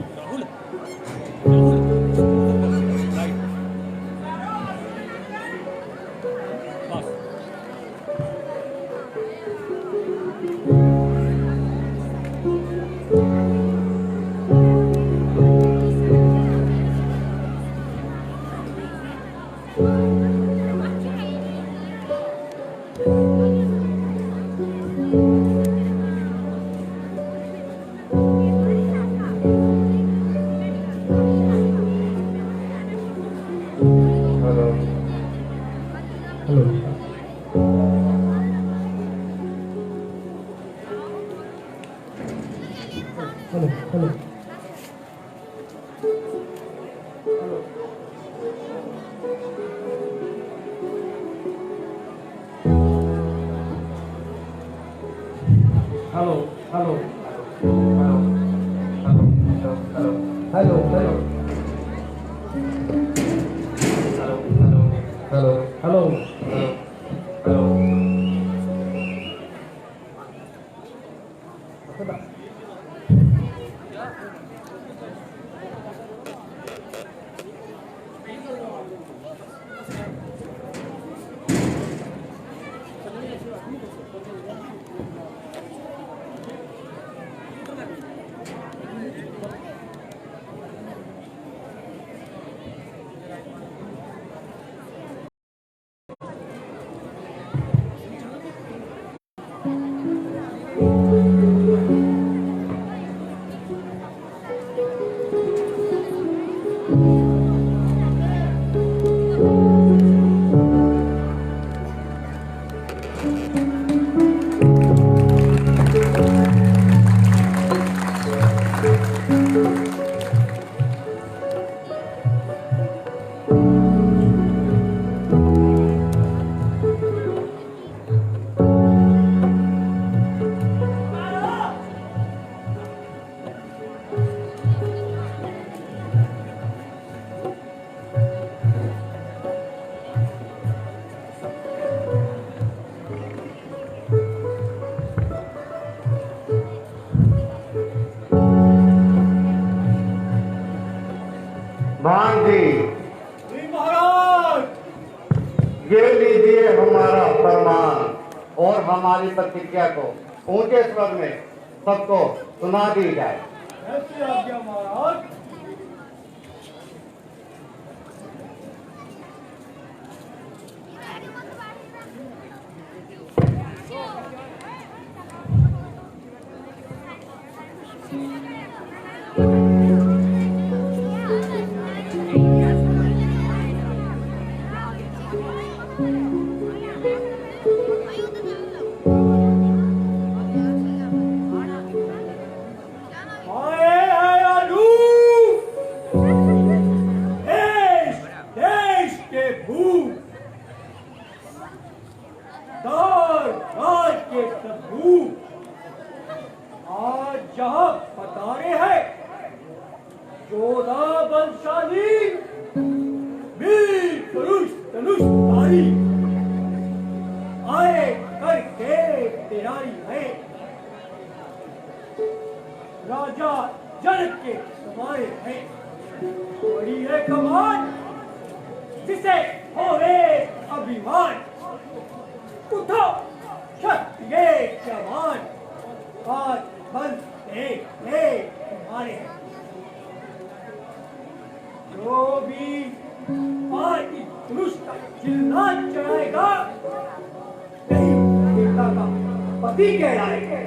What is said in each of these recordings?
Rahul Rahul right बस hello hello hello hello hello hello hello hello hello hello hello hello hello भान जी महाराज ये लीजिए हमारा फरमान और हमारी प्रतिज्ञा को ऊंचे स्वर में सबको सुना दी जाए। ऐसी आज्ञा महाराज। आज जहां पधारे हैं 14 बलशाली वीर पुरुष धनुषधारी आए करके तैयारी है। राजा जनक के समाए हैं। बड़ी है कमान जिसे होवे अभिमान। उठो क्षत्रिय जवान आज बल ले तुम्हारे जो भी आज इस धनुष का चिल्ला चढ़ाएगा नहीं पिता का पति कहलाएगा।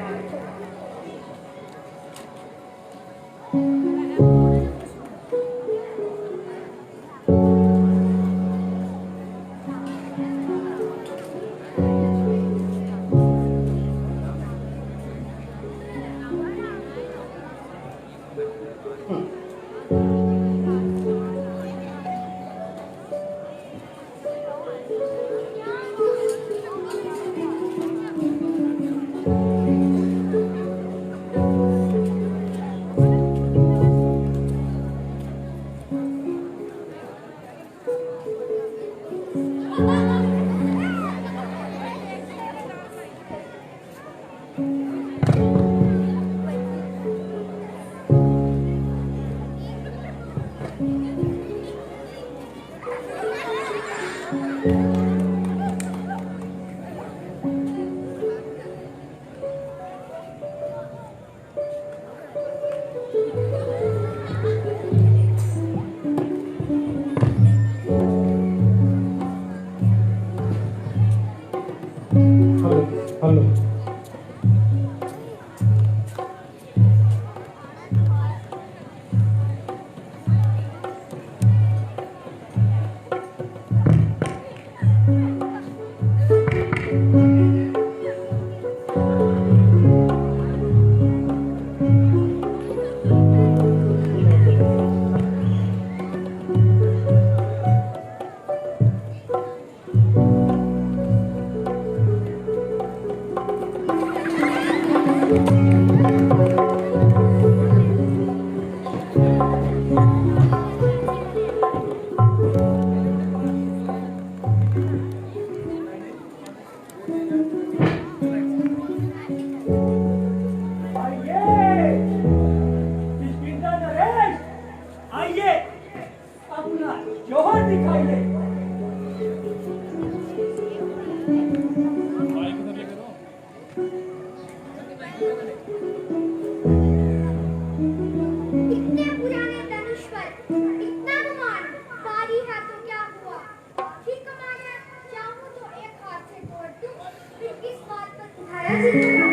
इतने पुराने धनुष पर इतना गुमान, भारी है तो क्या हुआ? ठीक कमान है, चाहूं तो एक हाथ से तोड़ दूं, फिर इस बात पर तुम्हारा जिम्मेदार।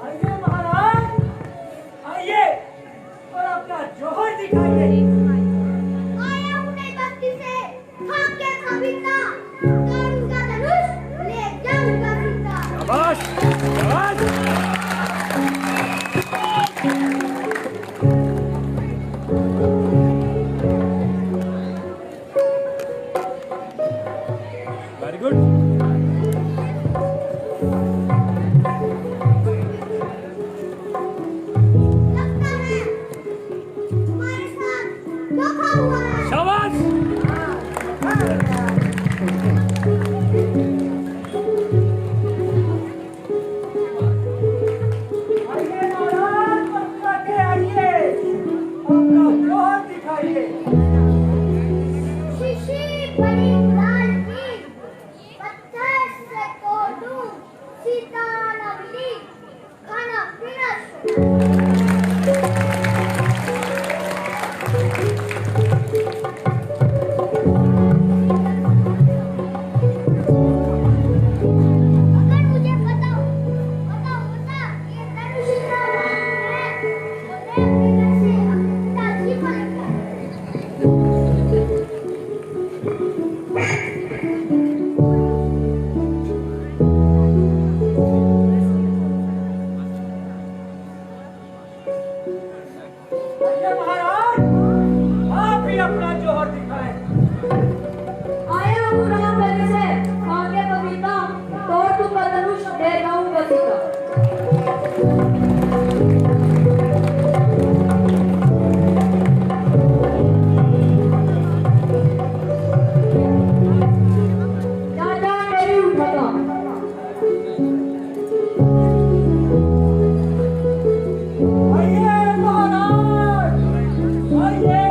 आइए महाराज, आइए और अपना जौहर दिखाइए। आया हूँ नई बस्ती से, खा के खबीता, तोड़ूंगा धनुष, ले जाऊंगा सीता। शाबाश, शाबाश। Very good. लगता है तुम्हारे साथ धोखा हुआ है। शाबाश। आइए महाराज, पत्थर के आइए, अपना जौहर दिखाइए। शीशी बड़ी उड़ान की, पत्थर से तोड़ूं सीता लवली, खाना पीना अगर मुझे पता होता ये धनुष इतना भारी है, तो मैं अपने घर से अपने पिताजी को लेकर आइए महाराज, आप ही अपना जौहर दिखाएं। आया हूँ राम नगरी से, आगे बबीता, तोड़ दूंगा धनुष, ले जाऊंगा सीता। दादा मेरी उठता। आइए महाराज, आइए।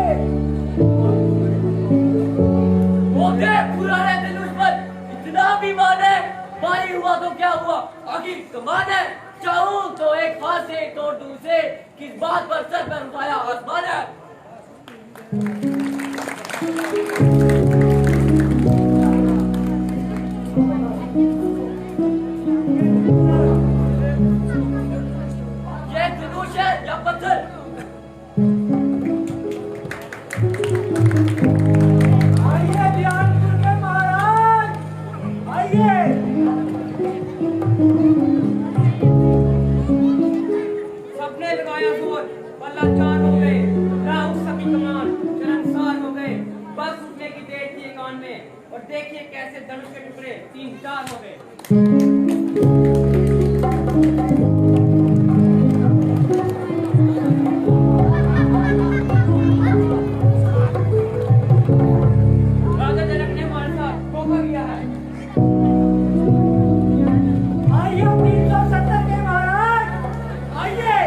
मोटे पुराने धनुष पर इतना अभिमान है, भारी हुआ तो क्या हुआ? आखिर कमान है, चाहूं तो एक हाथ से तोड़ दूं उसे, किस बात पर सर पर उठाया आसमान है। ये धनुष है या पत्थर? आइए ध्यानपुर के महाराज, आइए। सबने लगाया जोर, पल्ला चार हो गए, राहु सभी कमान शर्मसार हो गए। बस उठने की देर थी कान में, और देखिए कैसे धनुष के टुकड़े 3-4 हो गए। राजा जनक ने हमारे साथ धोखा किया है। आइए 370 के महाराज, आइए।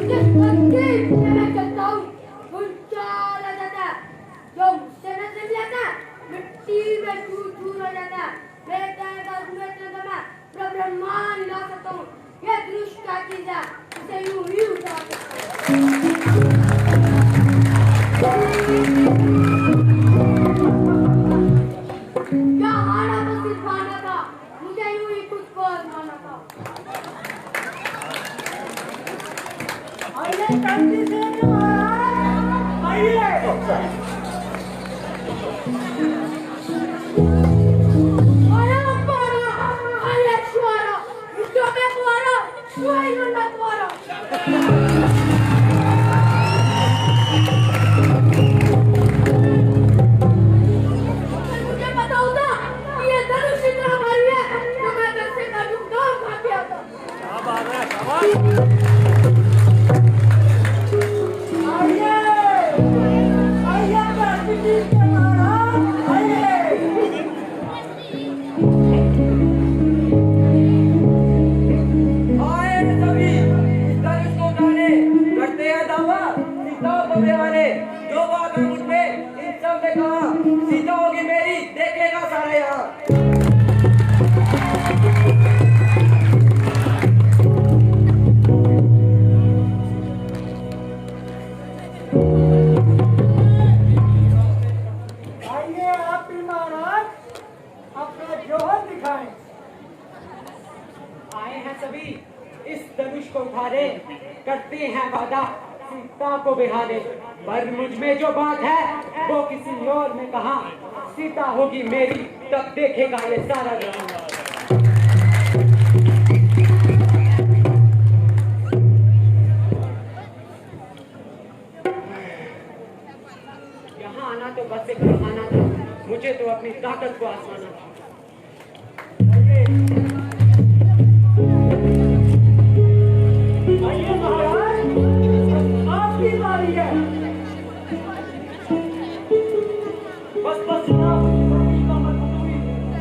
जिस मंदिर में मैं चलता हूँ, भूचाल आ जाता है। जो मुझसे न जम जाता, मिट्टी में चूर-चूर हो जाता। मैं जाएगा घूमे चलता मैं, ब्रह्मांड ला सकता हूँ। ये दृश्य क्या चीज़ है, इसे यूं ही उतार सकता हूँ। क्या आना तो सिर्फ आना था, मुझे यूं ही कुछ को आजमाना था। आइए कांति सेन के महाराज, आइए। Para, aia suara, itu apa suara? Suara suara. मुझे पता होता कि ये धनुष इतना भारी है, तो मैं हैं सभी इस धनुष को उठाने, करते हैं वादा सीता को बिहाने। पर मुझ में जो बात है वो किसी और में कहा, सीता होगी मेरी तब देखेगा ये सारा जहां। यहाँ आना तो बस एक बहाना था, मुझे तो अपनी ताकत को आजमाना था। आइए महाराज, आपकी बारी है। बस बस जनाब,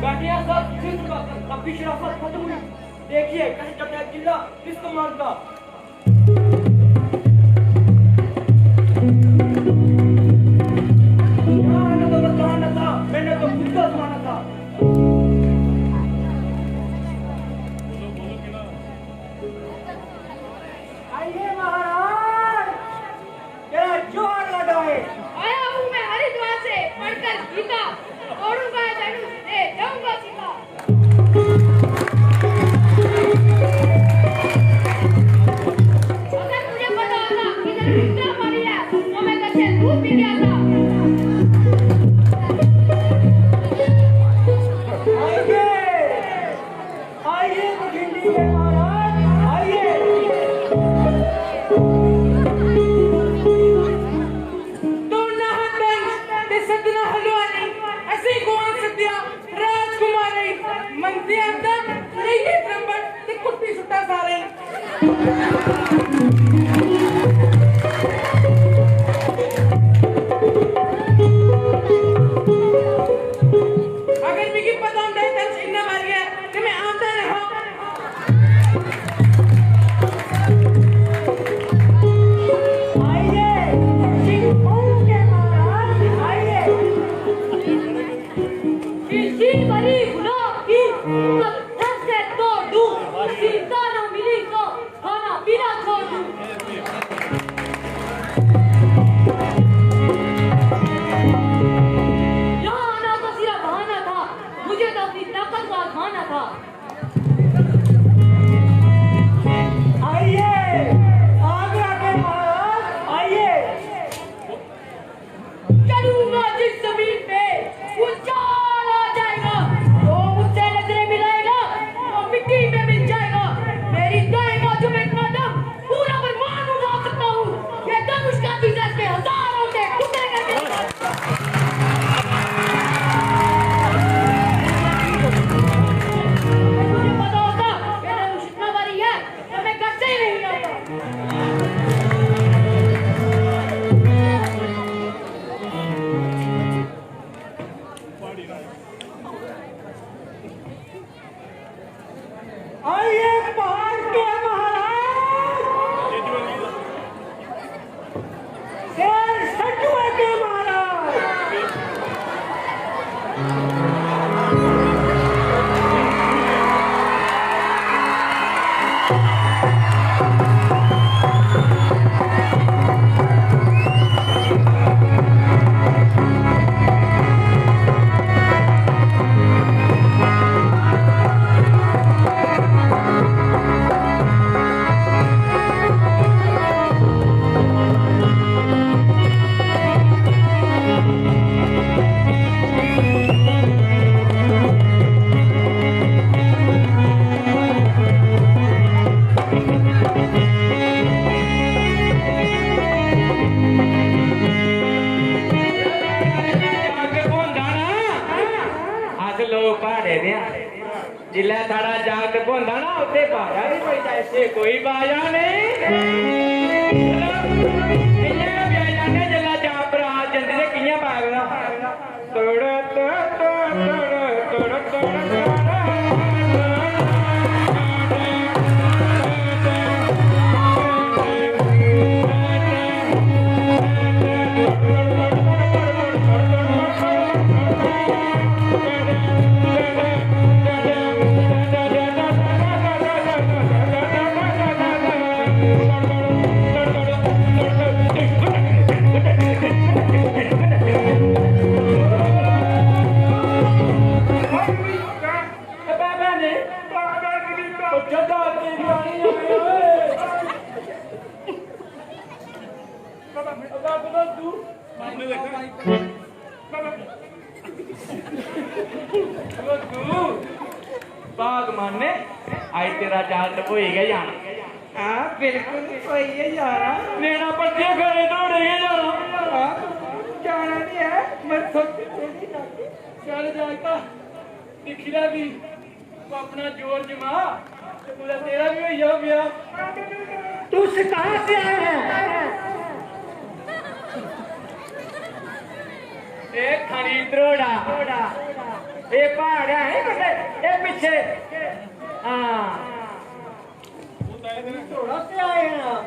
बैठिए सब, सिर्फ का अपनी शराफत खत्म हुई। देखिए कहीं का किला किसको मारता। यहाँ तो बताना था, मैंने तो खुद को आजमाना था। आइए महाराज, जरा जोर लगाए। आया हूँ मैं हरिद्वार से पढ़कर गीता, तोड़ूंगा धनुष, दे जाऊंगा सीता। अगर मुझे पता होता कि धनुष इतना भारी है, तो मैं कच्चे दूध पी गया था। आइए बठिंडी के महाराज, आइए। तो ना हंस ते सदना हलवानी, ऐसे को सद्या राजकुमारी, मंदी अंदर नहीं है त्रंबक ते कुत्ती सुट्टा सारे। अगर मिगी पता होता है तंच इतना मार गया कि मैं आता रहा। आइए सिंह के महाराज, आइए। इसी बड़ी गुलाब की पत्थर से तोड़ दूं, सीता न मिली तो खाना पीना छोड़ दूं। यहाँ आना तो सिर्फ बहाना था, मुझे तो अपनी ताकत को आजमाना था। आइए आगरा के महाराज, आइए। चलूंगा जिस जमीन पे उछाल आ जाएगा, वो मुझसे नजरें मिलाएगा, वो मिट्टी में मिल जाएगा। मेरी दाएं बाजू में इतना दम, पूरा ब्रह्मांड उठा सकता हूँ। ये धनुष का बिजनेस के हजारों से टुकड़े करके मुझे पता होता ये धनुष इतना भारी है तो मैं घर से ही नहीं आता। आइए पहाड़ के महाराज, शेर सचुए के महाराज। जिला थारा जाग बोंदा ना उते बाजा ही पड़ जाए से कोई बाजा नहीं। इन्हें ब्याजा ने जिला जापरा जंदी से किया भागना तोड़ तोड़ तोड़ तोड़ तोड़ तू हमने देखा तू बाग माने आई तेरा जाल तो होई गया यार हां बिल्कुल होई है यार लेना पड़ती है घरे दौड़ेगा जाना हां जाना नहीं है मैं सोच चल जाता दिखला भी तो अपना जोर जमा तो पूरा तेरा भी हो जाओ मेरा तू से कहां से आया है? एक खरीद रोड़ा ये पहाड़ है ये पीछे हाँ थोड़ा से आए हैं आप।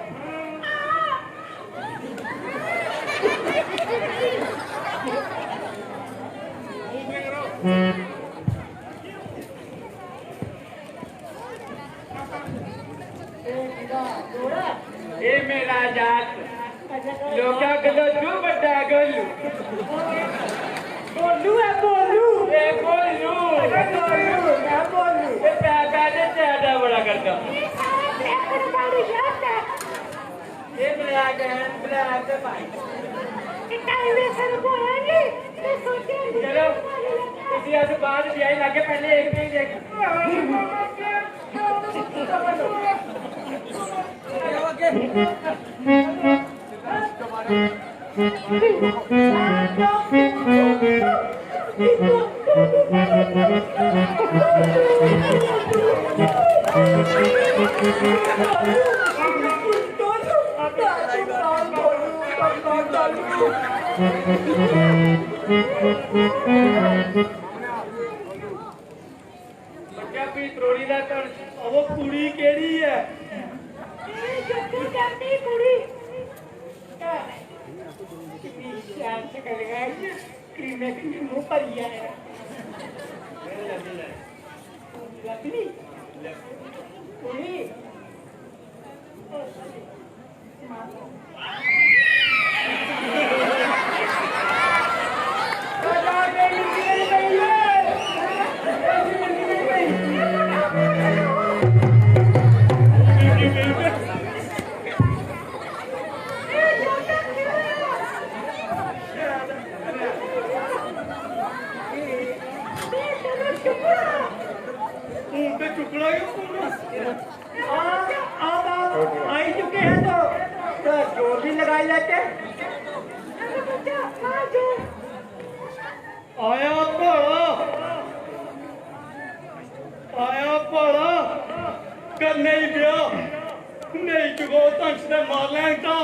ये मेरा जात लोका गलो तू बड़ा गोलू बोलू है बोलू ये गोलू मैं बोलू ये पैसे ज्यादा बड़ा करता ये ब्लैक है भाई चलो किसी आज बाद भी आई लागे पहले एक नहीं देख बच्चा भी त्रोड़ी दा कर वो कुड़ी केड़ी है आई चुके हैं तो जोर भी लगाई लेते आया पड़ा कर नहीं दिया नहीं चुको तंच से मार लेता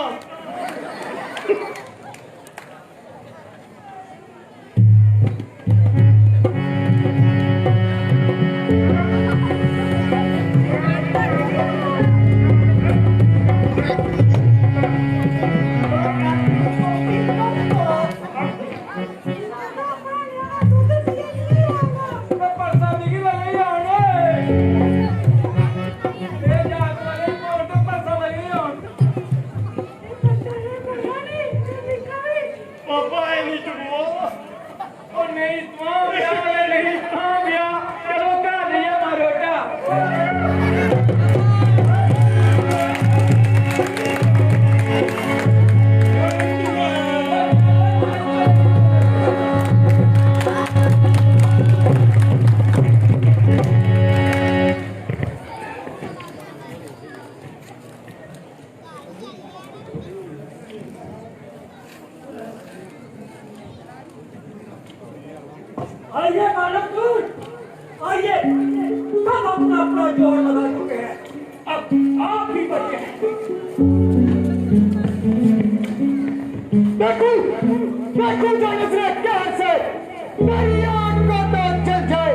आइए मालक दूर आइए सब अपना अपना जोर लगा चुके हैं अब आप ही बचे हैं देखो जानसरे कहर से मेरी आंख को तो चल जाए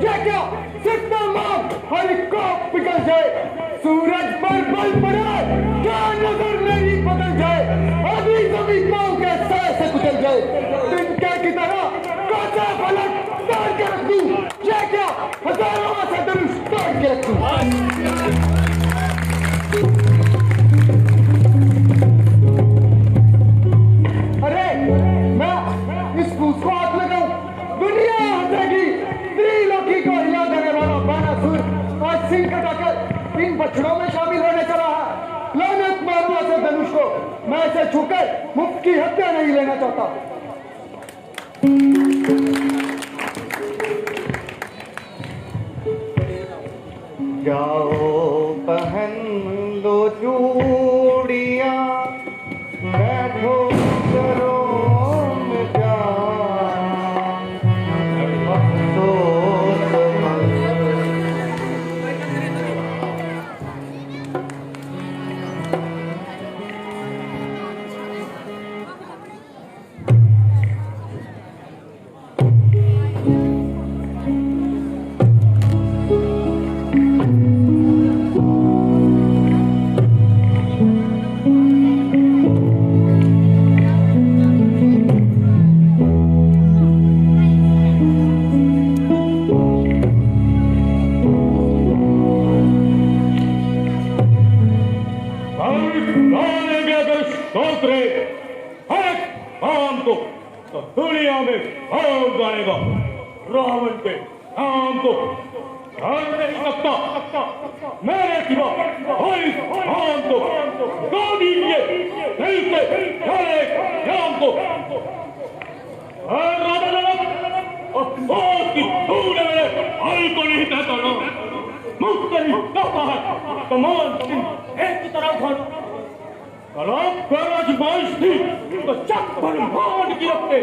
ये क्या सिर्फ माम हेलीकॉप्टर पिघल जाए सूरज पर बल पड़े क्या नजर मेरी बदल जाए अभी जमीन पाँव के साए से कुचल जाए तिनके की तरह काचा फलक तोड़ के रख दूं ये क्या हजारों ऐसे धनुष तोड़ के रख दूं अरे मैं इस फूस को हाथ लगाऊं दुनिया हंसेगी त्रिलोकी को हिला देने वाला बानासुर आज सिंह कटाकर इन बछड़ों में शामिल होने चला है लानत मारूं ऐसे धनुष को, मैं इसे छूकर मुफ्त की हत्या नहीं लेना चाहता। जाओ पहन लो चूड़ियां, बैठो घरों में जा, अफसोस मत। तो दुनिया में कौन जानेगा रावण के नाम को? ध्यान नहीं सकता मेरे सिवा कोई नाम को दो दीजिए दिल से नाम को। अफसोस की धूल मेरे भाई को नहीं कहता ना, मुझसे नहीं कहता है कमान सिंह एक की तरह उठाना। कलाम गरज बारिश थी तो चक भर मान की रखते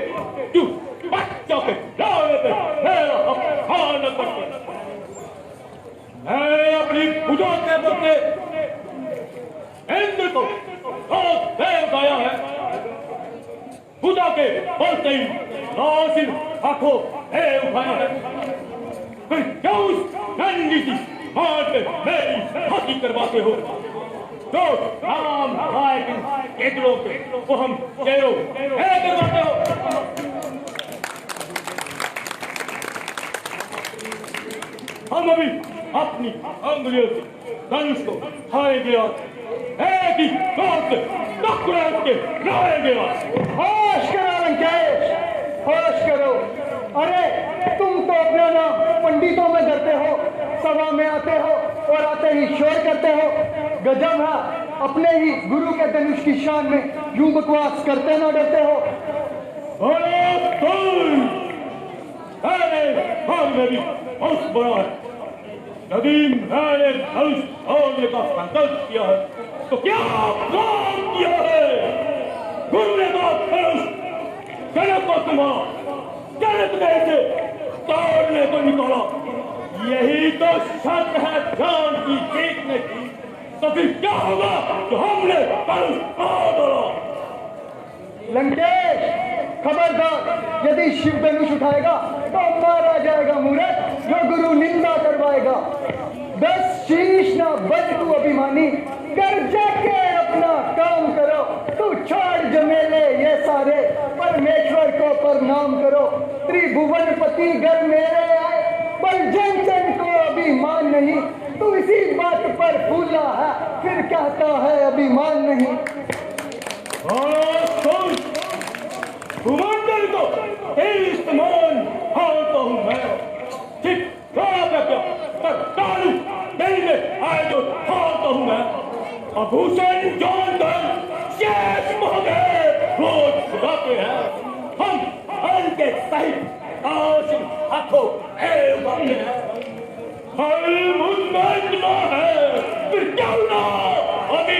क्यों बच्चा के लावे पे मेरा अपमान करते। मैं अपनी पूजा के बदले इंद्र को देव गाया है, पूजा के बलते ही नासिर हाथों देव उठाया है। फिर क्यों उस नंदी सी मार पे मेरी हंसी करवाते हो? तो हम भाई केकड़ों के वो हम शेरों करवाते हो। हम अभी अपनी अंगुलियों से धनुष को खाएंगे और एक ही बात टकरा के लाएंगे। होश करो लंकेश, होश करो। अरे तुम तो अपना नाम पंडितों में धरते हो, सभा में आते हो और आते ही शोर करते हो। गजब है, अपने ही गुरु के धनुष की शान में यूं बकवास करते ना डरते हो। में भी बहुत बड़ा है। यदि मैंने धनुष छोड़ने का संकल्प किया है तो क्या काम किया है? गुरु ने कहा धनुष गलत को संभाला, गलत में से तोड़ने को निकाला। यही तो शर्त है ध्यान की जीतने की। तो फिर क्या होगा जो हमने धनुष तोड़ा? लंकेश खबरदार, यदि शिव धनुष उठाएगा तो मारा जाएगा मूर्ख, जो गुरु निंदा करवाएगा। बस शीश ना बज तू अभिमानी, कर जाके अपना काम करो। तू छोड़ जमेले ये सारे, परमेश्वर को प्रणाम करो। त्रिभुवनपति घर मेरे आए, पर जन जन को अभिमान नहीं। तू इसी बात पर फूला है, फिर कहता है अभिमान नहीं। भूमंडल को इस्तेमाल हारता हूँ मैं। ठीक पर तालु दिल में आए जो हारता हूँ मैं। आभूषण जानकर शेष महोदय रोज सुधाते हैं। हम उनके सहित आशिक हाथों उगाते हैं। हर मुद्दा है फिर क्या ना अभी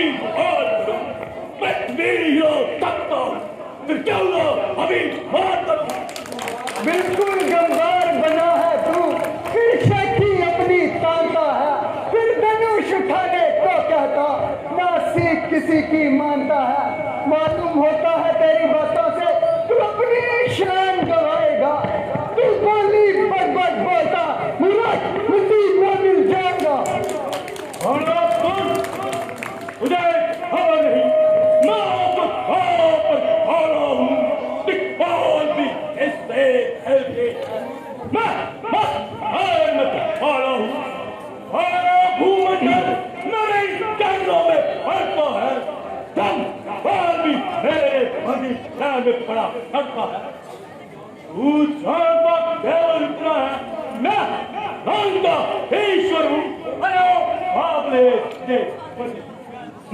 फिर क्या हुआ अभी बात करो। बिल्कुल गंगार बना है तू, फिर शक्ति अपनी तानता है। फिर धनुष उठाने को कहता, ना सीख किसी की मानता है। मालूम होता है तेरी बातों से तू अपनी शान गवाएगा। तू बोली बड़ बोलता, मूर्ख मिट्टी में मिल जाएगा। मुझे खबर नहीं, पड़ा करता है। तू जानता केवल इतना है, मैं जानता ईश्वर हूँ।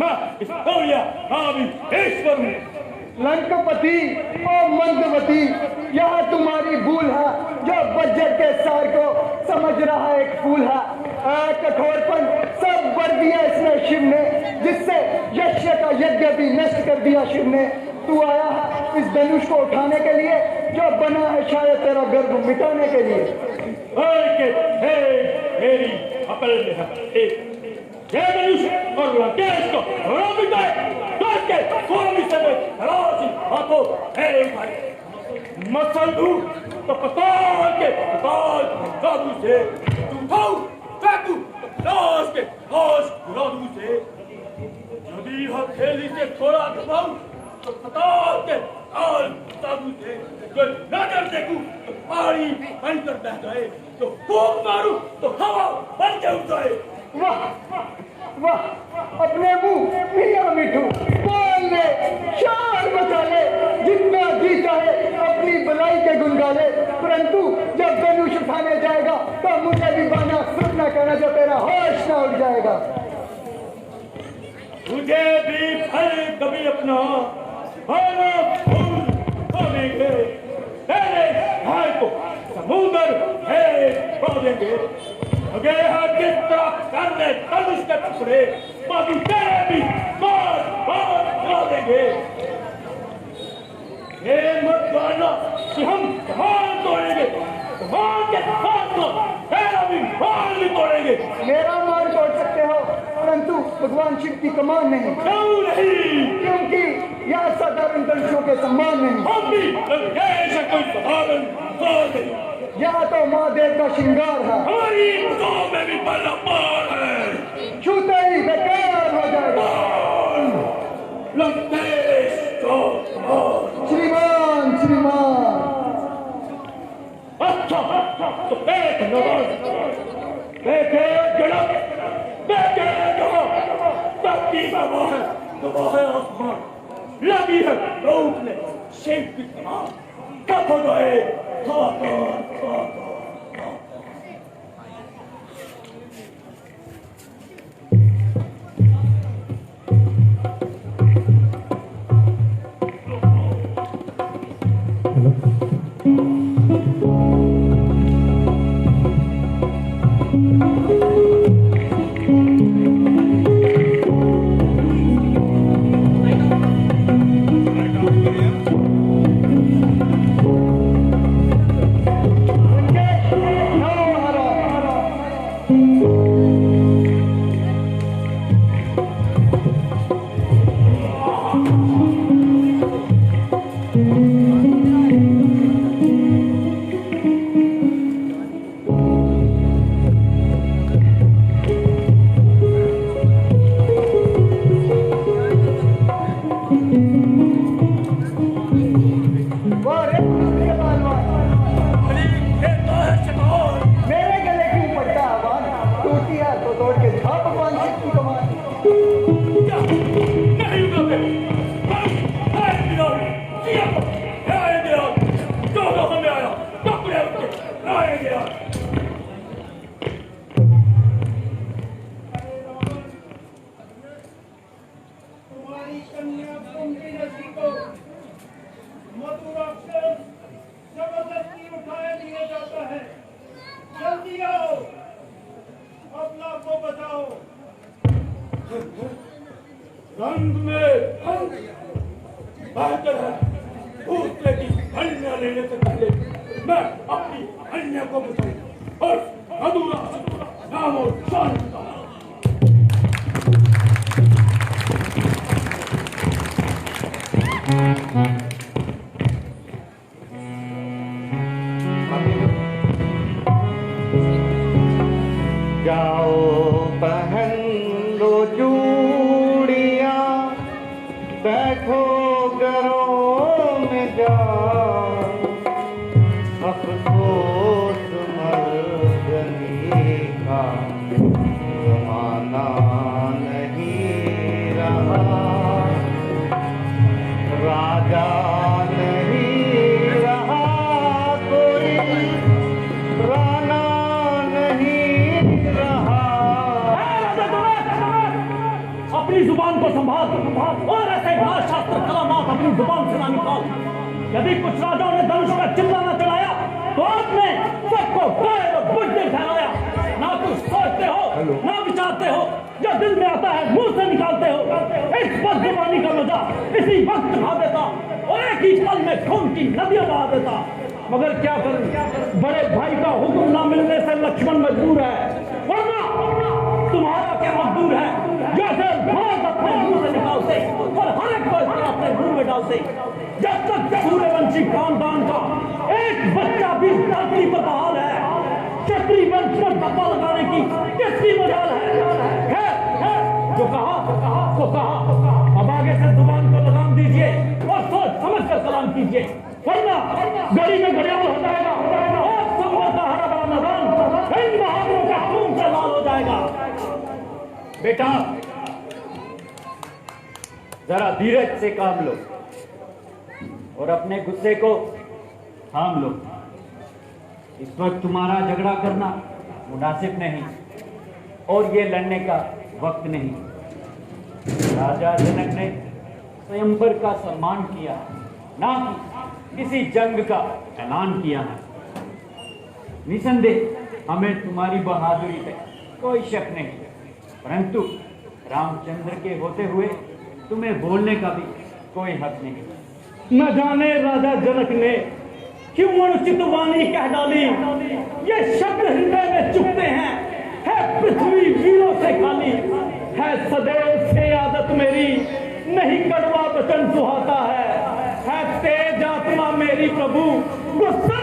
मैं इस गौरिया नामी ईश्वर हूँ। लंकपति और मंदवती, यह तुम्हारी भूल है जो बज्जर के सार को समझ रहा एक फूल है। कठोरपन सब भर दिया इसने शिव ने, जिससे यक्ष का यज्ञ भी नष्ट कर दिया शिव ने। तू आया है इस धनुष को उठाने के लिए, जो बना है शायद तेरा गर्भ मिटाने के लिए। मेरी अकल में है ये धनुष और लंकेश को के स्वामी से हाथों मसल दूं तो पताल के पताल जादू से उठाऊं फेंकूं लाश के होश जादू से, यदि हथेली से थोड़ा दबाऊं तो पताल के ताल जादू से, जो नजर देखूं तो पानी बनकर बह जाए, तो फूंक मारूं तो हवा बन के उड़ जाए। वाह वाह, अपने मुंह मियां मिठू बोल ले, शान बचा ले, जितना जी चाहे अपनी भलाई के गुन गा ले, परंतु जब धनुष उठाने जाएगा तो मुझे भी बाना सुन न कहना, जो तेरा होश न उड़ जाएगा। तुझे भी फल कभी अपना भाना फूल खोलेंगे, तेरे भाई को समुद्र है खो देंगे, अगे हाथ किस तरह करने धनुष के टुकड़े बाकी तेरे भी मार मार खा देंगे। ये मत जानना कि हम कमान तोड़ेंगे, कमान के साथ तो तेरा भी मान भी तोड़ेंगे। मेरा मान तोड़ सकते हो, परंतु भगवान शिव की कमान नहीं। क्यों नहीं? क्योंकि यह साधारण धनुषों के सम्मान नहीं। हम भी लंकेश कोई साधारण इंसान नहीं, यह तो महादेव का श्रृंगार है। हमारी भुजाओं में भी बल अपार है, छूते ही बेकार हो जाएगा। लंकेश को श्रीमान श्रीमान। अच्छा तो देख देखे जड़क देखे धरती में वो है आसमान, लगी है लौटने शिव की कमान, कब हो गए रंग में बेहतर है दूसरे की अन्य लेने से पहले मैं अपनी अन्य को बचाऊं और अधूरा नाम और शान का। जाओ पहन लो चूड़ियां, बैठो घरों में जाओ, अफसोस मर्दनी का जुबान को संभाल और ऐसे घास शास्त्र कलामात अपनी जुबान से ना निकाल। यदि कुछ राजाओं ने धनुष का चिल्ला न चढ़ाया तो आपने सबको कायर और बुद्धि ठहराया। ना कुछ सोचते हो ना विचारते हो, जो दिल में आता है मुंह से निकालते हो। इस बदजुबानी का मजा इसी वक्त खा देता और एक ही पल में खून की नदियां बहा देता। मगर क्या करूं, बड़े भाई का हुक्म ना मिलने से लक्ष्मण मजबूर है, वरना तुम्हारा क्या मजबूर है जैसे भाग अपने मुंह से निकालते और हर एक को अपने मुंह में डालते। जब तक सूर्यवंशी खानदान का एक बच्चा भी धरती पर बहाल है, क्षत्रिय वंश पर धब्बा लगाने की किसकी मजाल है? जो कहा तो कहा, अब आगे से जुबान को लगाम दीजिए और सोच समझ कर कलाम कीजिए, वरना गली में घड़ियाल हो जाएगा और संभव का हरा भरा मैदान इन बहादुरों का खून से लाल हो जाएगा। बेटा जरा धीरज से काम लो और अपने गुस्से को थाम लो। इस वक्त तुम्हारा झगड़ा करना मुनासिब नहीं और ये लड़ने का वक्त नहीं। राजा जनक ने स्वयंवर का सम्मान किया, ना कि किसी जंग का ऐलान किया है। निसंदेह हमें तुम्हारी बहादुरी पे कोई शक नहीं, परंतु रामचंद्र के होते हुए तुम्हें बोलने का भी कोई हक नहीं। न जाने राजा जनक ने क्यों अनुचित वाणी कह डाली, ये शब्द हृदय में चुभते हैं। है पृथ्वी वीरों से खाली, है सदैव से आदत मेरी, नहीं कड़वा वचन सुहाता है तेज आत्मा मेरी प्रभु, गुस्सा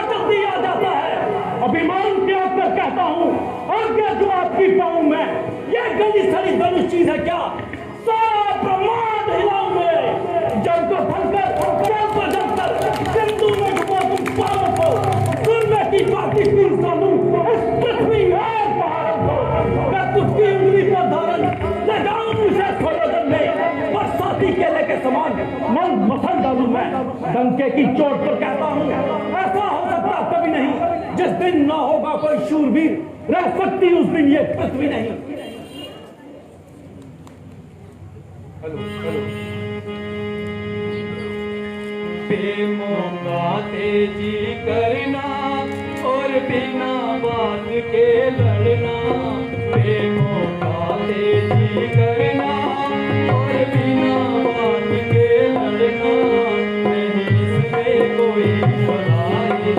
जल्दी आ जाता है। अभिमान त्याग कर कहता हूँ, आज्ञा जो आपकी पाऊं मैं, ये गली सड़ी धनुष चीज है क्या? सारा ब्रह्मांड हिलाऊं मैं, जल को भरकर जल को जलकर सिंधु में डुबो तुम पारों को, सुनने की बाकी पीर डालूं इस पृथ्वी और पहाड़ों को। मैं तुझकी उंगली पर धारण ले जाऊं मुझे स्वरोजन में, और साथी केले के समान मन मसल डालूं मैं। डंके की चोट पर कहता हूँ, ऐसा हो सकता कभी नहीं जिस दिन ना होगा कोई शूरवीर, रह सकती उस दिन ये पृथ्वी नहीं। बेमौका तेजी करना और बिना बात के लड़ना, बेमौका तेजी करना और बिना बात के लड़ना, नहीं इसमें कोई भलाई।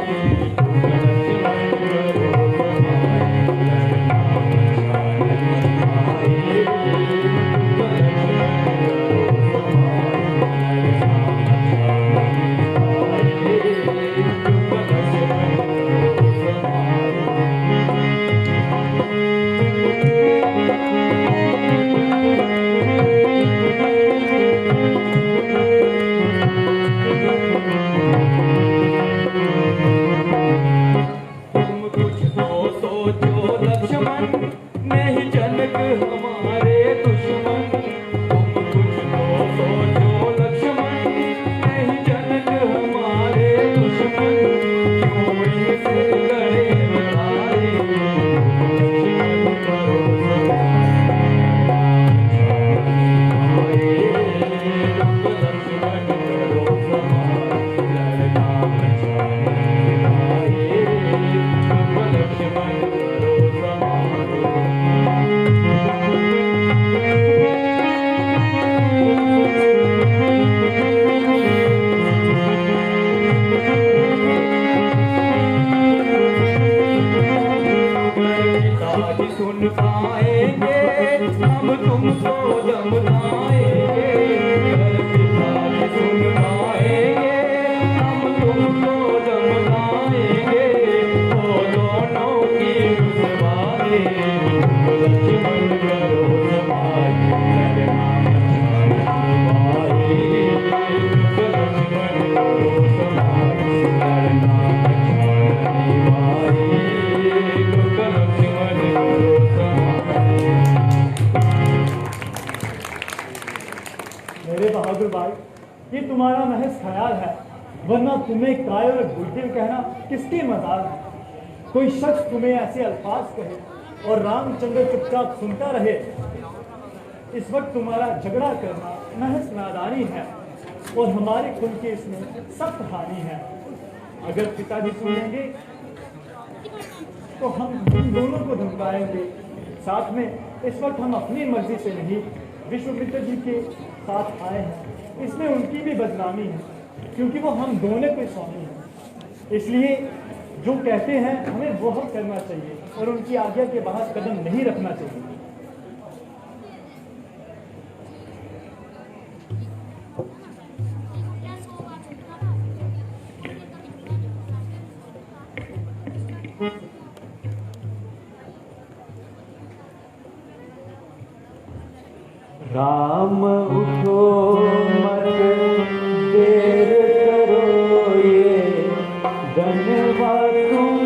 ये तुम्हारा महज ख्याल है, वरना तुम्हें कायर और बुद्धिल कहना किसकी मजाल है? कोई शख्स तुम्हें ऐसे अल्फाज कहे और रामचंद्र चुपचाप सुनता रहे, इस वक्त तुम्हारा झगड़ा करना महज नादानी है और हमारे कुल के इसमें सख्त हानि है। अगर पिताजी सुनेंगे तो हम इन दोनों को धमकाएंगे। साथ में इस वक्त हम अपनी मर्जी से नहीं विश्वामित्र जी के साथ आए हैं। इसमें उनकी भी बदनामी है क्योंकि वो हम दोनों के स्वामी हैं। इसलिए जो कहते हैं हमें वो करना चाहिए और उनकी आज्ञा के बाहर कदम नहीं रखना चाहिए। राम उठो मत देर करो, ये धनवा तुम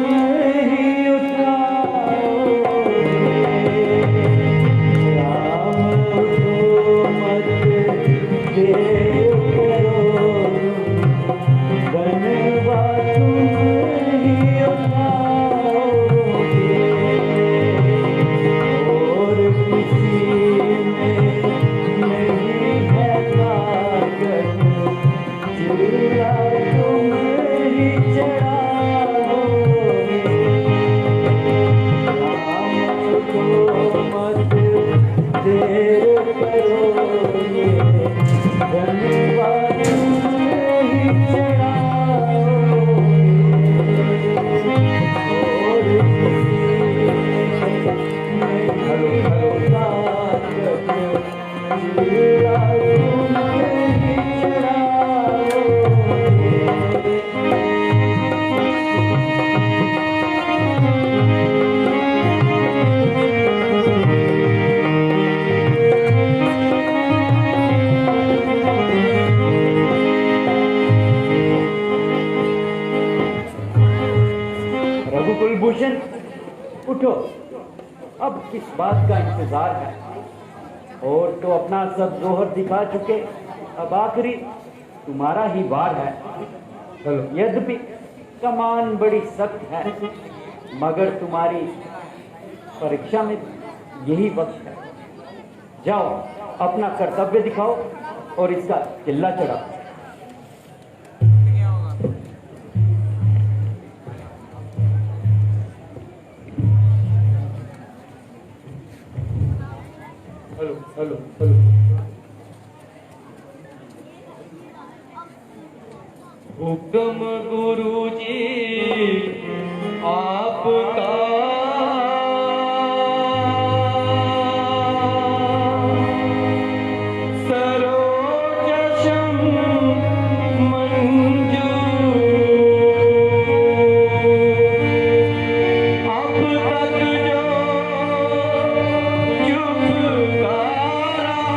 ही उठाओगे। राम उठो मत देर करो, धनवा तुम ही उठाओगे। और किसी में नहीं है ताकत, चूल्हा तुम ही चढ़ाओगे। राम को मत देर करो, ये धनवा तुम ही चढ़ाओगे। और हलो हलो ताकत, चूल्हा तुम ही चढ़ाओगे। रघुकुल भूषण उठो, अब किस बात का इंतजार है? और तो अपना सब जोहर दिखा चुके, अब आखिरी तुम्हारा ही वार है। चलो, यद्यपि कमान बड़ी सख्त है मगर तुम्हारी परीक्षा में यही वक्त है। जाओ अपना कर्तव्य दिखाओ और इसका किल्ला चढ़ाओ। Hello hello hello. हुक्म गुरुजी आपका, सरोजशम मंजूर। अब तक जो चुपका रहा,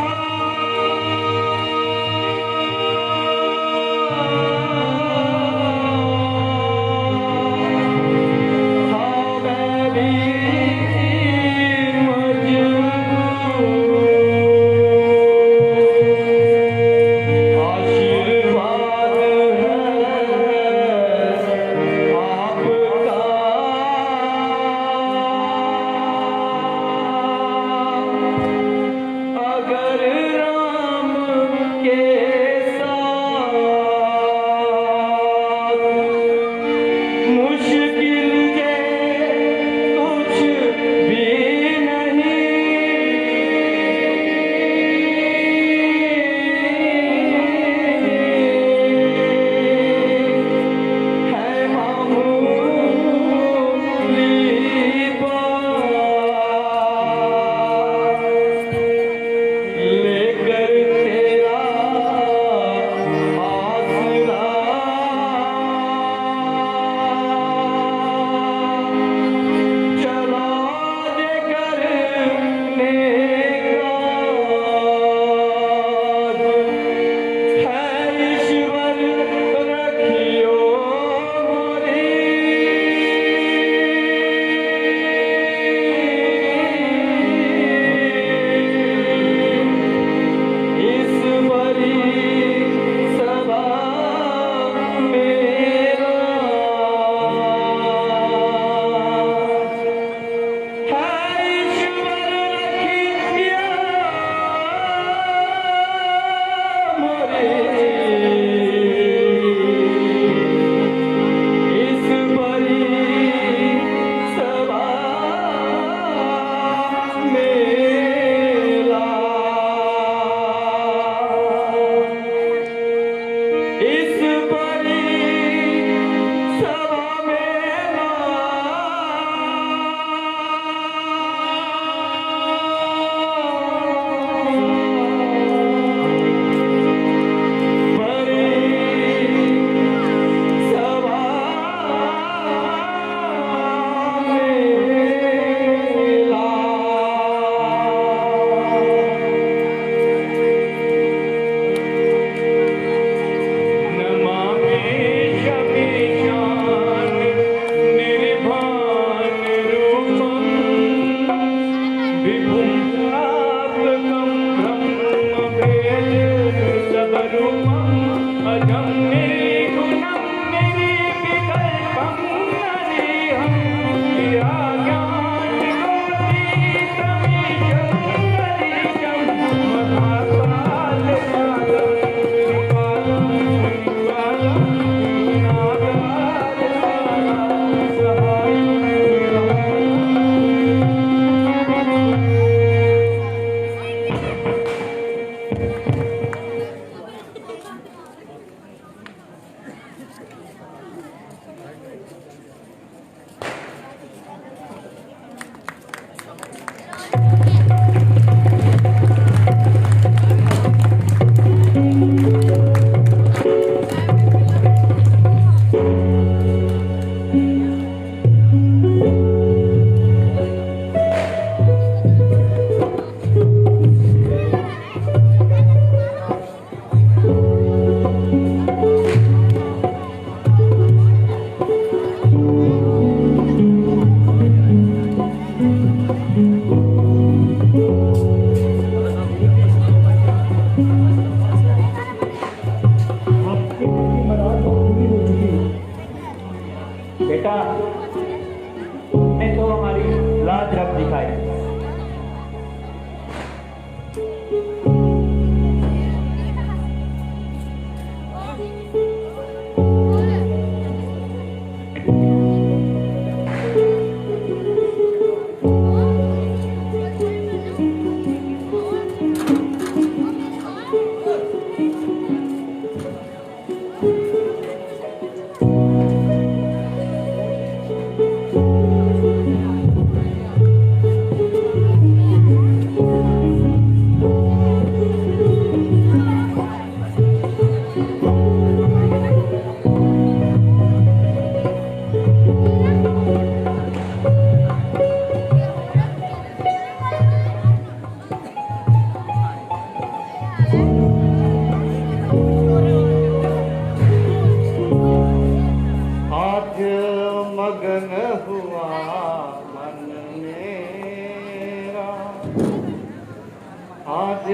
आज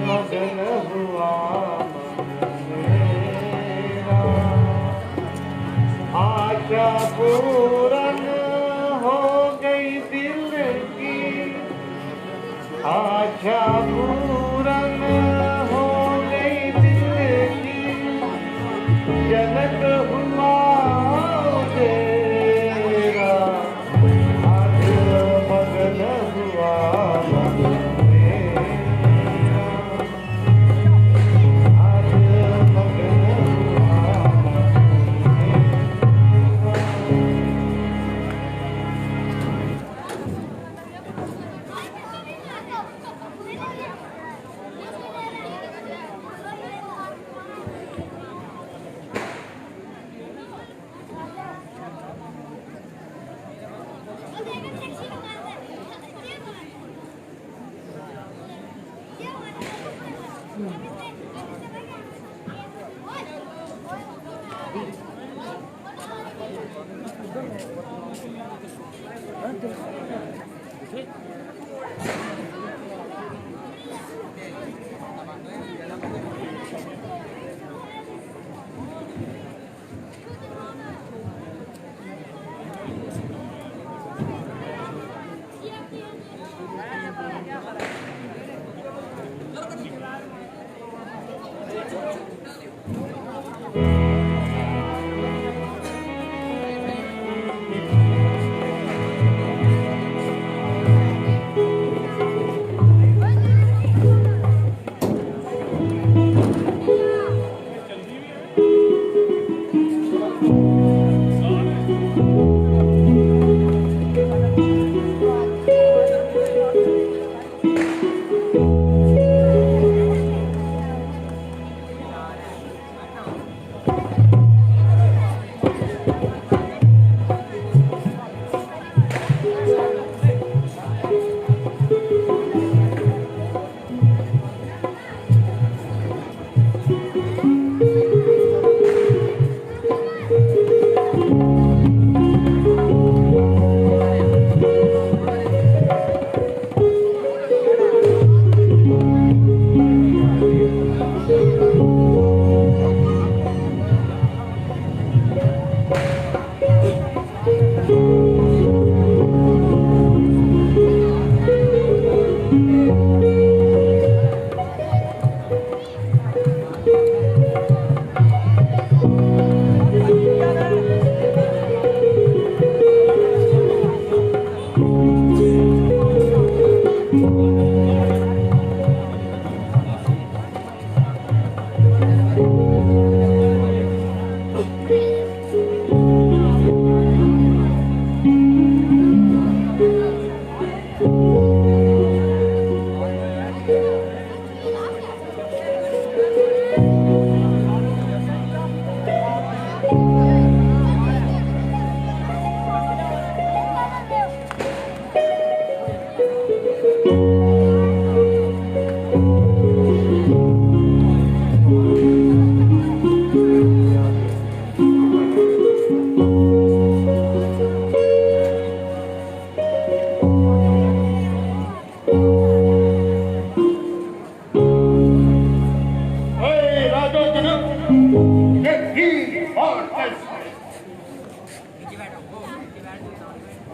मगन हुआ मन मेरा, आशा पूरन हो गई दिल की, आशा पूरन हो गई दिल की, जनक हुआ तेरा, आज मगन हुआ मन मेरा, आज मगन हुआ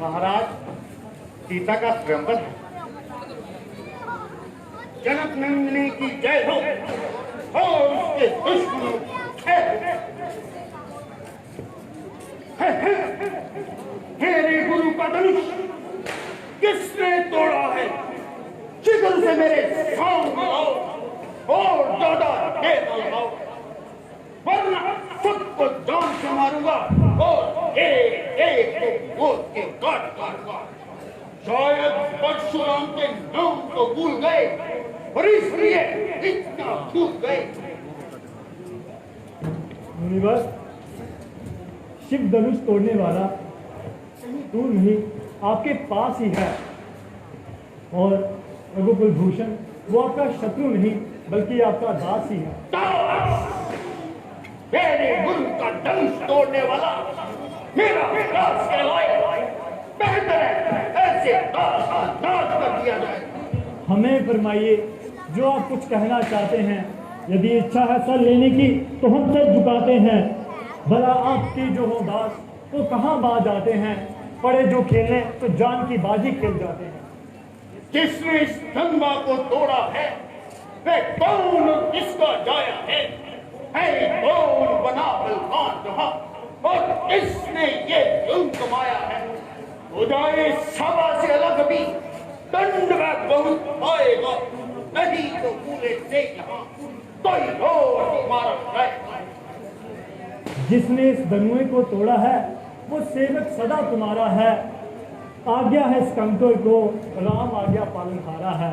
महाराज सीता का स्वयंवर है। जनक नंदिनी की जय हो और उसके दुश्मनों मेरे गुरु का धनुष किसने तोड़ा है? शिकल से मेरे सामने आओ और ज्यादा ढेर लगाओ, वरना सबको जान से मारूंगा और एक एक को गोद के काट दूंगा। शायद परशुराम के नाम को भूल गए और इसलिए इतना भूल गए। मुनिवर, शिव धनुष तोड़ने वाला दूर नहीं आपके पास ही है, और रघुकुल भूषण वो आपका शत्रु नहीं बल्कि आपका दास ही है। मेरे गुरु का धनुष तोड़ने वाला मेरा दास कहलाए। बेहतर है ऐसे दास का नाश कर दिया जाए। हमें फरमाइए जो आप कुछ कहना चाहते हैं। यदि इच्छा है सर लेने की तो हम सर झुकाते हैं। भला आपकी जो हो दास वो कहाँ बाज आते हैं। पड़े जो खेलने तो जान की बाजी खेल जाते हैं। जिसने इस गंगा को तोड़ा है वह कौन और किसका जाया है कौन बना बलवान जहां और किसने ये जुल्म कमाया है। खुदाए सभा से अलग भी दंड में बहुत पाएगा नहीं तो पूरे से यहाँ कोई और मारा जाए। जिसने इस दनुए को तोड़ा है वो सेवक सदा तुम्हारा है। आज्ञा है इस कंकर को राम आज्ञा पालनहारा है।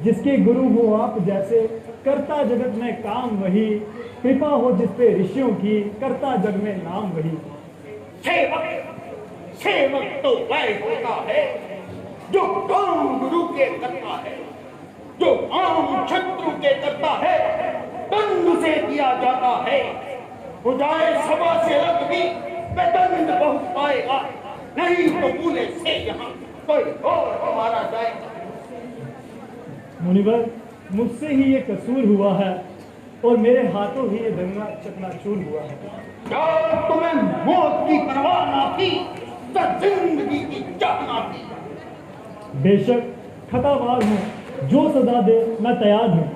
जिसके गुरु हो आप जैसे करता जगत में काम वही। कृपा हो जिस पे ऋषियों की करता जग में नाम वही। सेवक तो वह होता है जो काम गुरु के करता है जो आम शत्रु के करता है दंड से किया जाता है। खुदाए सभा से अलग भी दंड बहुत पाएगा नहीं तो पूरे से यहाँ कोई और हमारा जाएगा। मुनिवर मुझसे ही ये कसूर हुआ है और मेरे हाथों ही ये दंगा चकनाचूर हुआ है। क्या तुम्हें मौत की परवाह ना थी तो जिंदगी की चाह ना थी। बेशक खतावार हूँ जो सजा दे मैं तैयार हूँ।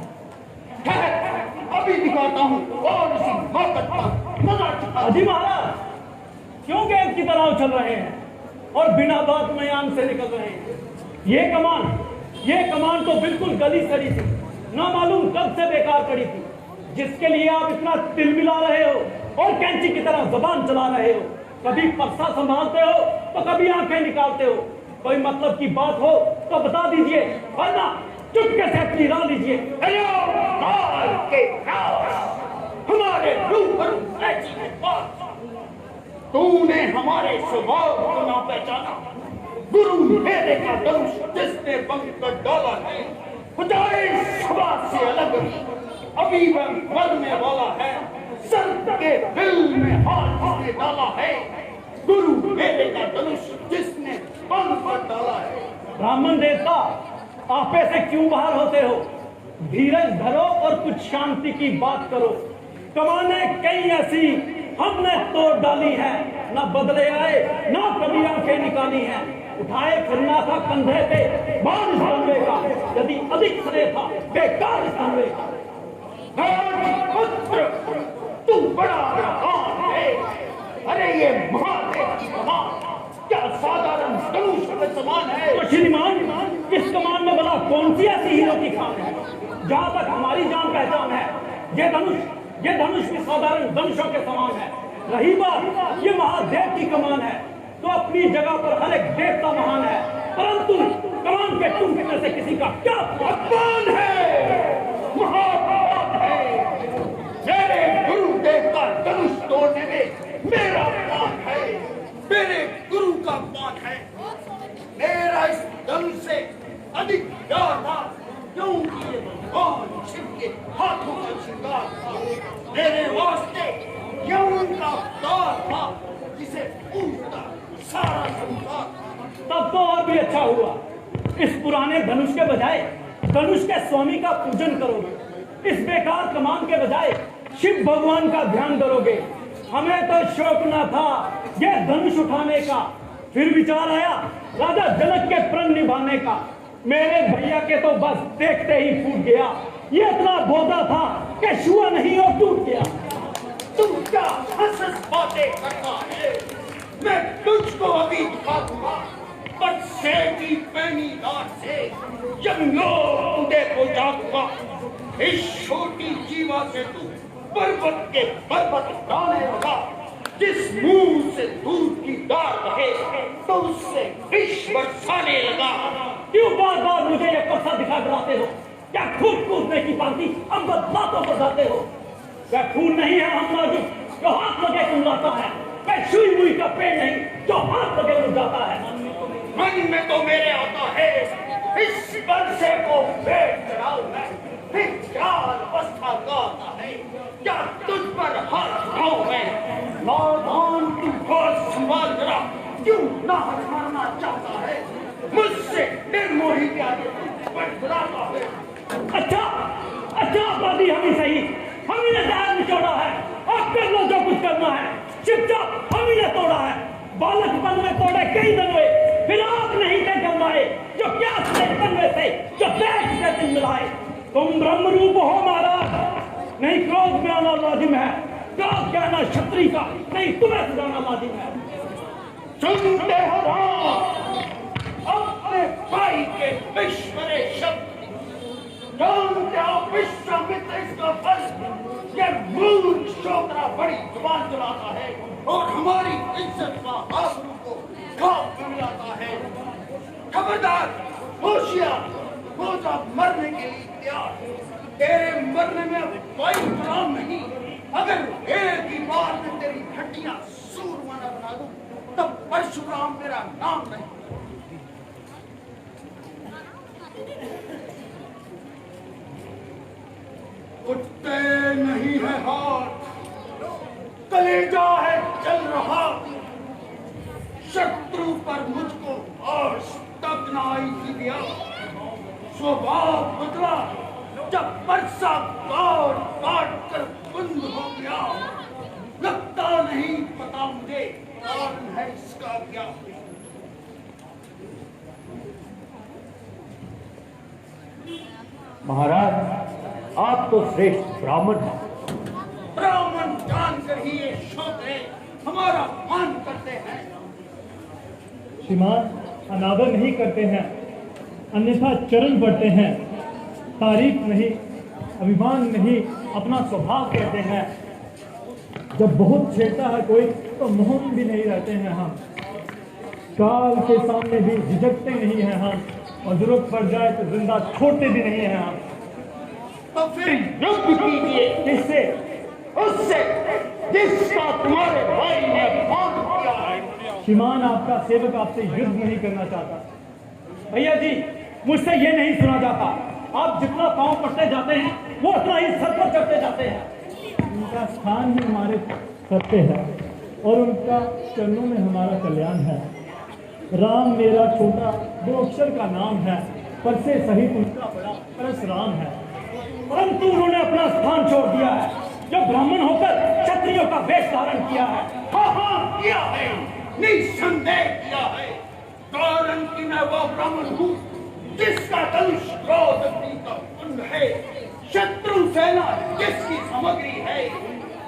अभी दिखाता हूँ और इसी मौकत का मजा चुका। अजी महाराज क्यों गैस की तरह उछल रहे हैं और बिना बात मैदान से निकल रहे हैं। ये कमान तो बिल्कुल गली सड़ी थी ना मालूम कब से बेकार पड़ी थी। जिसके लिए आप इतना तिल मिला रहे हो और कैंची की तरह जबान चला रहे हो। कभी परसा संभालते हो तो कभी आंखें निकालते हो। कोई मतलब की बात हो तो बता दीजिए वरना चुपके से अपनी राह लीजिए। हमारे रूबरू ऐसी बात तूने हमारे स्वभाव को ना पहचाना। गुरु मेरे का धनुष जिसने बंद कर डाला है खुदाए सभा से अलग अभी वह मरने वाला है। संत के दिल में हाथ जिसने डाला है गुरु मेरे का धनुष जिसने बंद कर डाला है। ब्राह्मण देवता आपे से क्यों बाहर होते हो। धीरज धरो और कुछ शांति की बात करो। कमाने कई ऐसी हमने तोड़ डाली है ना बदले आए ना कभी आंखें निकाली हैं। उठाए फिरना था कंधे पे बारिश बनवे का यदि अधिक स्नेह था बेकार बनवे का। पुत्र तू बड़ा महान है। अरे ये महादेव की कमान क्या साधारण धनुष के समान है। तो श्रीमान इस कमान में भला कौन सी ऐसी हीरो की खान है। जहां तक हमारी जान पहचान है ये धनुष भी साधारण धनुषों के समान है। रही बात ये महादेव की कमान है तो अपनी जगह पर हर एक देवता महान है। परंतु कमान के टूटने से किसी का क्या अपमान है महान है। मेरे गुरुदेव का धनुष तोड़ने में मेरा अपमान है। मेरे गुरु का अपमान है। मेरा इस धनुष से अधिक प्यार था क्योंकि ये भगवान शिव के हाथों का श्रृंगार था। मेरे वास्ते यौन का अवतार था जिसे पूजता सारा संसार। तब तो और भी अच्छा हुआ। इस पुराने धनुष के बजाय धनुष के स्वामी का पूजन करोगे। इस बेकार कमान के बजाय शिव भगवान का ध्यान करोगे। हमें तो शौक न था ये धनुष उठाने का। फिर विचार आया राजा जनक के प्रण निभाने का। मेरे भैया के तो बस देखते ही फूट गया। ये इतना बोधा था कि छुआ नहीं और टूट गया। तू क्या हंस बातें करता है। मैं तुझको अभी दिखा दूंगा पर से की पैनी दार से यमलोक तुझे पहुंचा दूंगा। इस छोटी जीवा से तू पर्वत के पर्वत उठाने लगा। जिस मुंह से दूध की धार बहे तो उससे विष बरसाने लगा। क्यों बार बार मुझे ये कसा दिखा डराते हो। क्या खूब कूदने की बाती अब बातों पर जाते हो। वह खून नहीं है हम नाजुक जो हाथ लगे कुमलाता है। वह सुई मुई का पेड़ नहीं जो हाथ लगे उड़ जाता है। मन में तो मेरे आता है इस बरसे को पेट चढ़ाऊं मैं। फिर क्या अवस्था का आता है क्या तुझ पर हाथ उठाऊं मैं। नादान तू होश संभाल जरा क्यों ना मारना चाहता है मुझसे निर्मोही प्यारे। खुदा का है। अच्छा अच्छा आबादी हम ही सही, हम ही ने दायर निचोड़ा है और कर लो जो कुछ करना है। चुपचाप हम ही ने तोड़ा है, बालकपन में तोड़े कई दनवे, फिर आप नहीं थे जमाए जो प्यास से तनवे थे, जो प्यास से दिन मिलाए। तुम ब्रह्म रूप हो महाराज, नहीं क्रोध में आना लाजिम है, क्रोध कहना क्षत्रिय का नहीं तुम्हें सुनाना लाजिम है। सुनते हो राम अपने भाई के विश्वरे शब्द, जानते हो विश्वामित्र इसका फल, ये मूर्ख छोकरा बड़ी जुबान चलाता है और हमारी इज्जत का आबरू को खाक में मिलाता है। खबरदार, होशियार, हो जा मरने के लिए तैयार। तेरे मरने में अब कोई काम नहीं। अगर एक ही बार में तेरी हड्डियां सूरमाना बना दूं, तब परशुराम मेरा नाम नहीं। उठते नहीं है हाथ, कलेजा है चल रहा, शत्रु पर मुझको और तक ना आई थी दिया। स्वभाव बदला जब परसा काट काट कर बंद हो गया। लगता नहीं पता मुझे कारण है इसका क्या। महाराज, आप तो श्रेष्ठ ब्राह्मण हैं। ब्राह्मण जानकर ही ये छोकरे हमारा मान करते हैं। श्रीमान, अनादर नहीं करते हैं, अन्यथा चरण बढ़ते हैं। तारीफ नहीं, अभिमान नहीं, अपना स्वभाव कहते हैं। जब बहुत छेड़ता है कोई तो मोहन भी नहीं रहते हैं हम। काल के सामने भी झिझकते नहीं हैं हम, और जरूरत पड़ जाए तो जिंदा छोड़ते भी नहीं हैं हम। तो फिर युद्ध कीजिए। किससे? उससे जिसका तुम्हारे भाई ने अपमान किया है। श्रीमान, आपका सेवक आपसे युद्ध नहीं करना चाहता। भैया जी, मुझसे ये नहीं सुना जाता। आप जितना पांव पड़ते जाते हैं वो उतना ही सर पर चढ़ते जाते हैं। उनका स्थान ही हमारे सर पे है और उनका चरणों में हमारा कल्याण है। राम मेरा छोटा दो अक्षर का नाम है, पर से सहित उनका बड़ा परशुराम है। परंतु उन्होंने अपना स्थान छोड़ दिया है, जो ब्राह्मण होकर क्षत्रियों का वेश धारण किया है। हाँ किया है, निसंदेह किया है। कारण कि मैं वो ब्राह्मण हूँ जिसका धनुष क्रोध का कुंड है, शत्रु सेना जिसकी सामग्री है।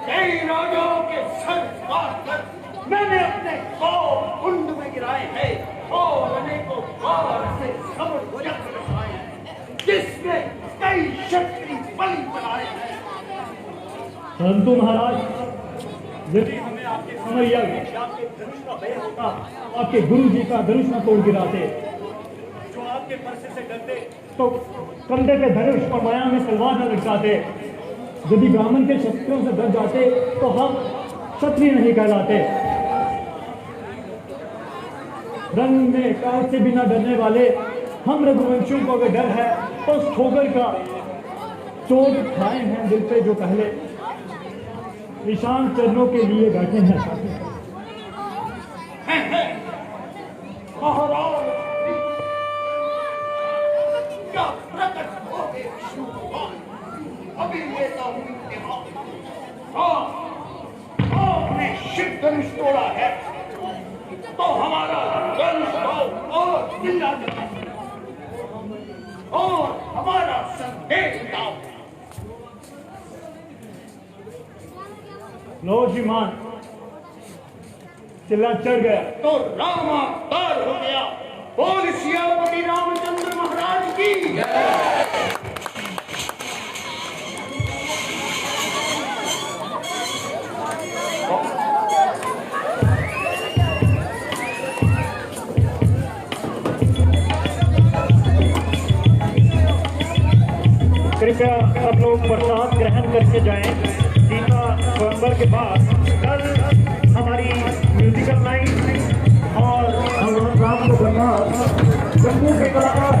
कई राजाओं के सर काट कर मैंने अपने कौम कुंड में गिराए हैं और अनेकों बार से समर चक्र रचाए हैं, जिसमें कई क्षत्रिय बलि बनाए हैं। परंतु महाराज, यदि हमें आपके समय या आपके धनुष का भय होता, आपके गुरु जी का धनुष न तोड़ गिराते, जो आपके परसे से डरते तो कंधे पे धनुष और माया में तलवार न लटकाते। यदि ब्राह्मण के शस्त्रों से डर जाते तो हम क्षत्रिय नहीं कहलाते। रंग में काल से बिना डरने वाले हम रघुवंशियों को अगर डर है तो उस ठोकर का चोट खाए हैं दिल पे जो पहले ईशान चरणों के लिए बैठे हैं। महाराज क्या प्रकट हो गए विष्णु भगवान, अभी लेता हूँ इम्तिहान। हाँ, आपने शिव धनुष तोड़ा है तो हमारा धनुष भाव और चिल्ला देता है और हमारा संदेह दाव। लो जी मान, चिल्ला चढ़ गया तो राम अवतार हो गया। बोल सियापति रामचंद्र महाराज की कृपया सब लोग प्रसाद ग्रहण करके जाएं। सीता स्वयंवर के बाद कल हमारी म्यूजिकल नाइट और भगवान राम को बनना जम्मू के कलाकार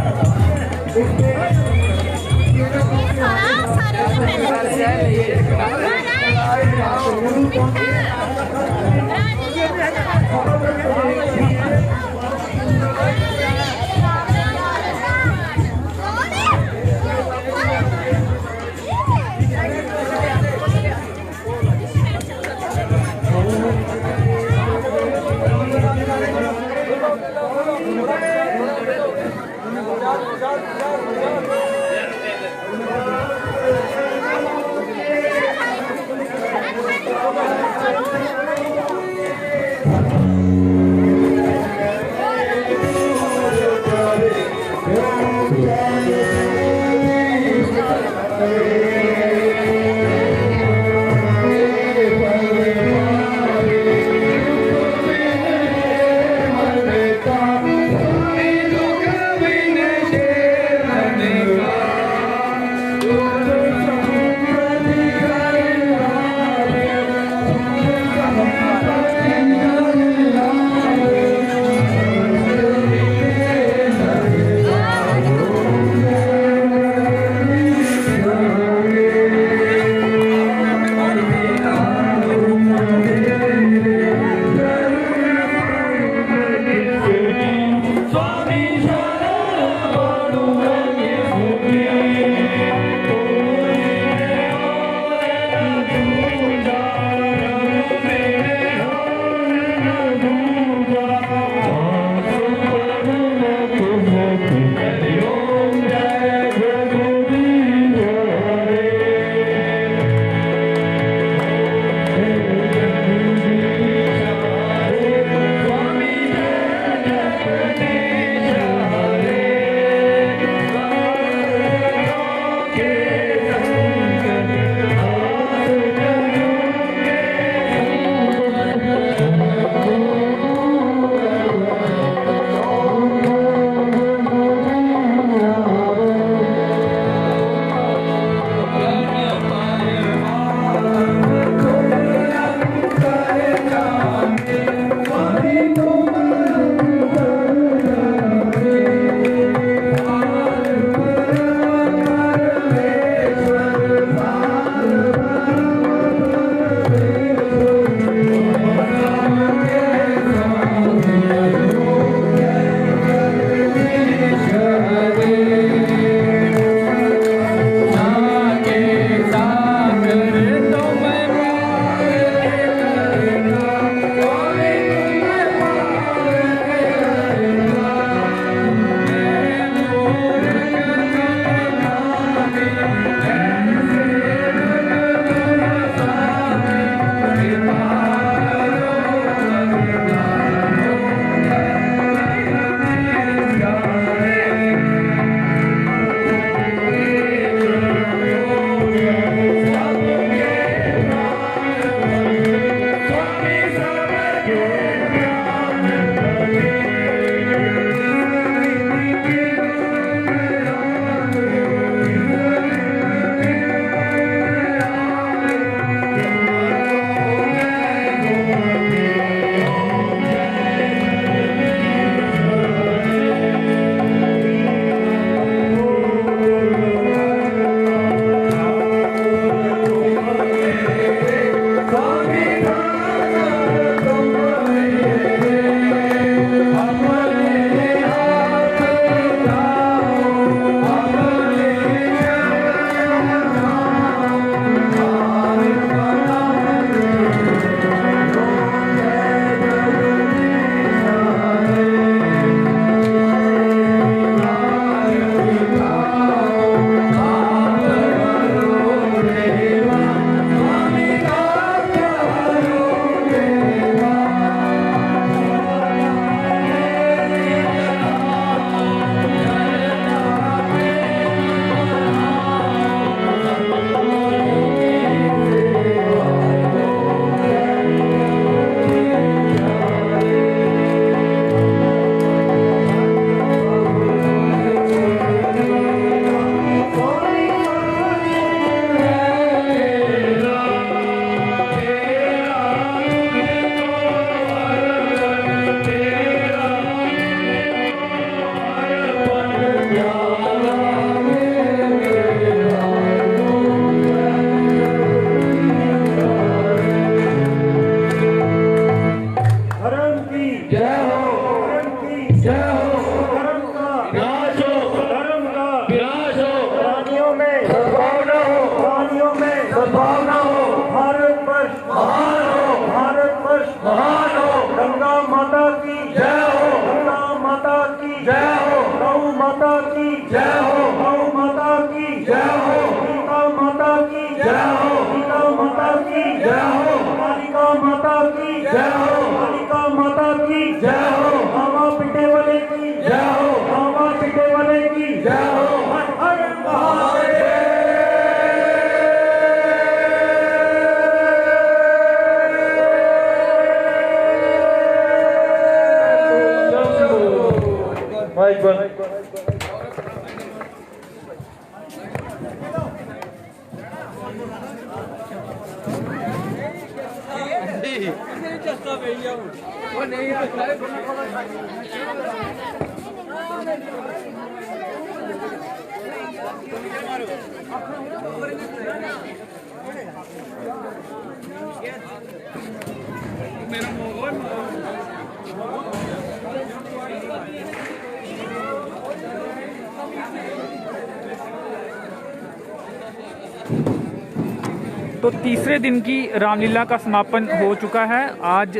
तो तीसरे दिन की रामलीला का समापन हो चुका है। आज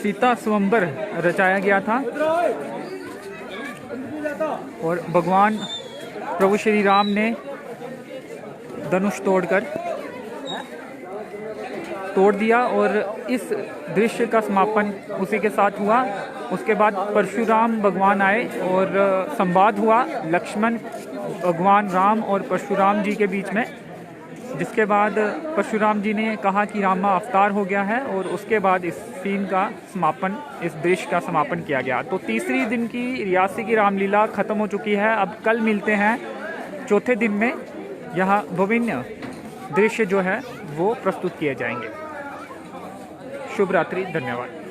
सीता स्वयंवर रचाया गया था और भगवान प्रभु श्री राम ने धनुष तोड़ दिया और इस दृश्य का समापन उसी के साथ हुआ। उसके बाद परशुराम भगवान आए और संवाद हुआ लक्ष्मण, भगवान राम और परशुराम जी के बीच में, जिसके बाद परशुराम जी ने कहा कि रामा अवतार हो गया है और उसके बाद इस सीन का समापन, इस दृश्य का समापन किया गया। तो तीसरी दिन की रियासी की रामलीला खत्म हो चुकी है। अब कल मिलते हैं चौथे दिन में। यहाँ विभिन्न दृश्य जो है वो प्रस्तुत किए जाएंगे। शुभ रात्रि, धन्यवाद।